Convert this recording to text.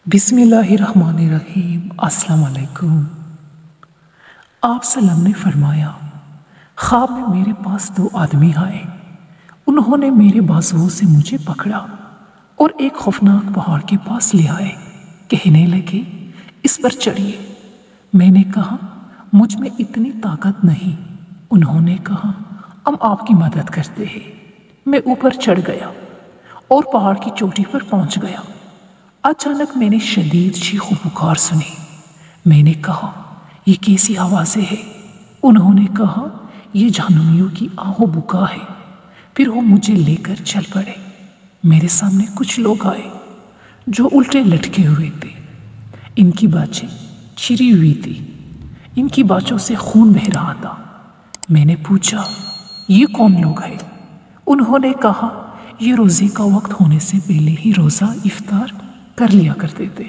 बिस्मिल्लाहिर्रहमानिर्रहीम। अस्सलाम वालेकुम। आप सल्लम ने फरमाया, ख्वाब में मेरे पास दो आदमी आए। उन्होंने मेरे बाजुओं से मुझे पकड़ा और एक खौफनाक पहाड़ के पास ले आए। कहने लगे, इस पर चढ़िए। मैंने कहा, मुझ में इतनी ताकत नहीं। उन्होंने कहा, हम आपकी मदद करते हैं। मैं ऊपर चढ़ गया और पहाड़ की चोटी पर पहुंच गया। अचानक मैंने शदीद चीखों पुकार सुनी। मैंने कहा, ये कैसी आवाज़ें हैं? उन्होंने कहा, ये जहन्नुमियों की आहो बुका है। फिर वो मुझे लेकर चल पड़े। मेरे सामने कुछ लोग आए जो उल्टे लटके हुए थे। इनकी बाजें चिरी हुई थी। इनकी बाजों से खून बह रहा था। मैंने पूछा, ये कौन लोग हैं? उन्होंने कहा, ये रोज़े का वक्त होने से पहले ही रोज़ा इफ्तार कर लिया करते थे।